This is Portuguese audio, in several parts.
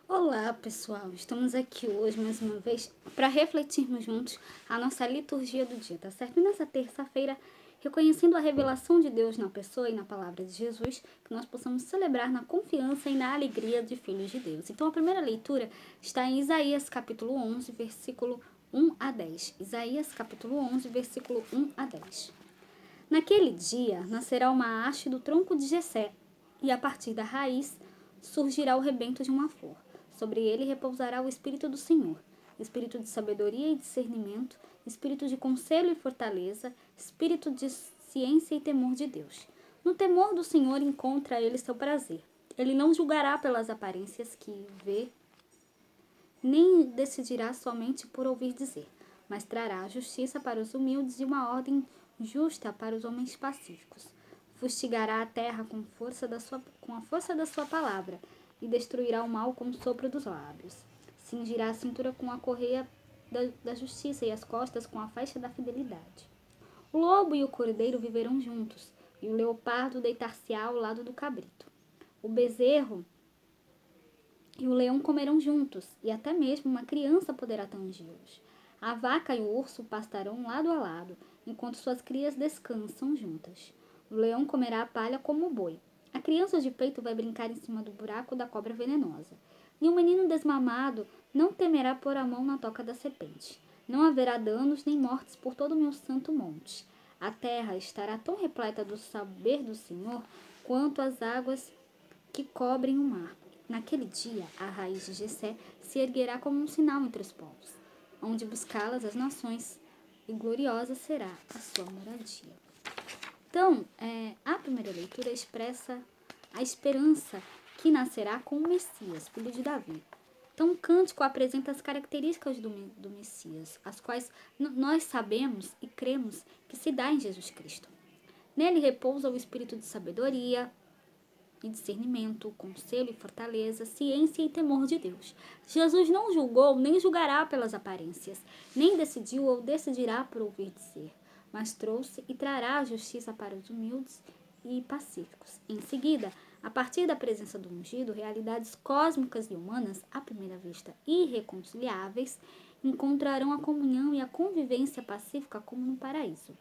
Olá, pessoal! Estamos aqui hoje mais uma vez para refletirmos juntos a nossa liturgia do dia, tá certo? E nessa terça-feira, reconhecendo a revelação de Deus na pessoa e na palavra de Jesus, que nós possamos celebrar na confiança e na alegria de filhos de Deus. Então, a primeira leitura está em Isaías capítulo 11, versículo 1 a 10. Isaías capítulo 11, versículo 1 a 10. Naquele dia nascerá uma haste do tronco de Jessé, e a partir da raiz surgirá o rebento de uma flor. Sobre ele repousará o Espírito do Senhor, Espírito de sabedoria e discernimento, Espírito de conselho e fortaleza, Espírito de ciência e temor de Deus. No temor do Senhor encontra ele seu prazer. Ele não julgará pelas aparências que vê, nem decidirá somente por ouvir dizer, mas trará a justiça para os humildes e uma ordem justa para os homens pacíficos. Fustigará a terra com a força da sua palavra e destruirá o mal com o sopro dos lábios. Cingirá a cintura com a correia da justiça e as costas com a faixa da fidelidade. O lobo e o cordeiro viverão juntos, e o leopardo deitar-se-á ao lado do cabrito. O bezerro e o leão comerão juntos, e até mesmo uma criança poderá tangi-los. A vaca e o urso pastarão lado a lado, enquanto suas crias descansam juntas. O leão comerá a palha como o boi. A criança de peito vai brincar em cima do buraco da cobra venenosa. E o menino desmamado não temerá pôr a mão na toca da serpente. Não haverá danos nem mortes por todo o meu santo monte. A terra estará tão repleta do saber do Senhor quanto as águas que cobrem o mar. Naquele dia, a raiz de Jessé se erguerá como um sinal entre os povos, onde buscá-las as nações, e gloriosa será a sua moradia. Então, a primeira leitura expressa a esperança que nascerá com o Messias, filho de Davi. Então, o cântico apresenta as características do Messias, as quais nós sabemos e cremos que se dá em Jesus Cristo. Nele repousa o espírito de sabedoria e discernimento, conselho e fortaleza, ciência e temor de Deus. Jesus não julgou nem julgará pelas aparências, nem decidiu ou decidirá por ouvir dizer, mas trouxe e trará a justiça para os humildes e pacíficos. Em seguida, a partir da presença do ungido, realidades cósmicas e humanas, à primeira vista irreconciliáveis, encontrarão a comunhão e a convivência pacífica como no paraíso.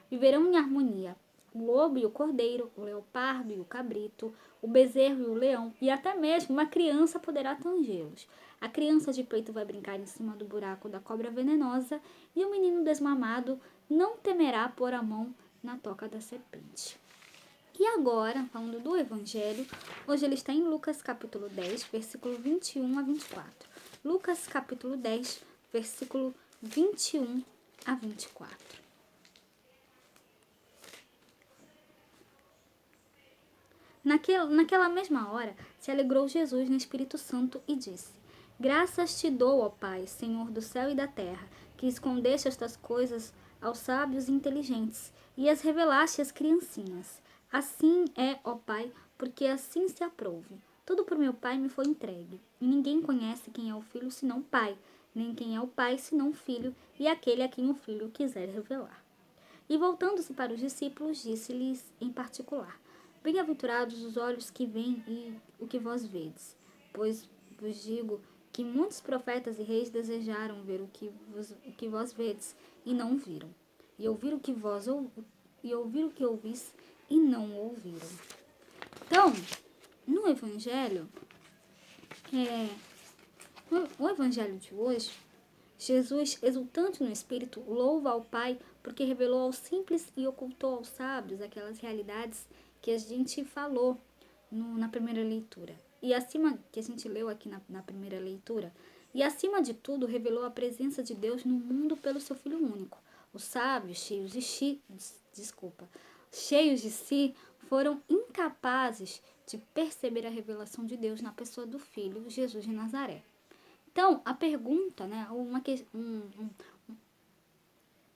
Viverão em harmonia o lobo e o cordeiro, o leopardo e o cabrito, o bezerro e o leão, e até mesmo uma criança poderá tangê-los. A criança de peito vai brincar em cima do buraco da cobra venenosa, e o menino desmamado não temerá pôr a mão na toca da serpente. E agora, falando do Evangelho, hoje ele está em Lucas capítulo 10, versículo 21 a 24. Lucas capítulo 10, versículo 21 a 24. Naquela mesma hora, se alegrou Jesus no Espírito Santo e disse: Graças te dou, ó Pai, Senhor do céu e da terra, que escondeste estas coisas aos sábios e inteligentes e as revelaste às criancinhas. Assim é, ó Pai, porque assim se aprouve. Tudo por meu Pai me foi entregue, e ninguém conhece quem é o Filho senão o Pai, nem quem é o Pai senão o Filho, e aquele a quem o Filho quiser revelar. E voltando-se para os discípulos, disse-lhes em particular: Bem-aventurados os olhos que veem e o que vós vedes, pois vos digo que muitos profetas e reis desejaram ver o que vós vedes e não viram, e ouvir o que ouvis e não ouviram. Então, no Evangelho, o Evangelho de hoje, Jesus, exultante no Espírito, louva ao Pai porque revelou aos simples e ocultou aos sábios aquelas realidades que a gente falou na primeira leitura. E acima, que a gente leu aqui na primeira leitura, e acima de tudo revelou a presença de Deus no mundo pelo seu Filho único. Os sábios, cheios de si, foram incapazes de perceber a revelação de Deus na pessoa do Filho, Jesus de Nazaré. Então, a pergunta,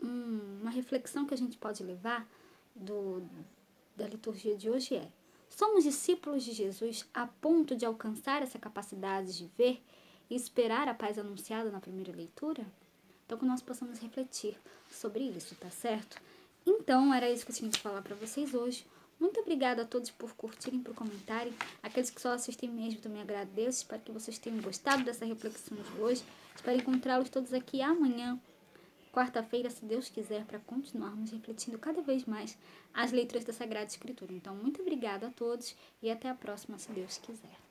uma reflexão que a gente pode levar da liturgia de hoje é: somos discípulos de Jesus a ponto de alcançar essa capacidade de ver e esperar a paz anunciada na primeira leitura? Então, que nós possamos refletir sobre isso, tá certo? Então, era isso que eu tinha que falar para vocês hoje. Muito obrigada a todos por curtirem, por comentarem. Aqueles que só assistem mesmo, também agradeço. Espero que vocês tenham gostado dessa reflexão de hoje. Espero encontrá-los todos aqui amanhã, quarta-feira, se Deus quiser, para continuarmos refletindo cada vez mais as leituras da Sagrada Escritura. Então, muito obrigada a todos e até a próxima, se Deus quiser.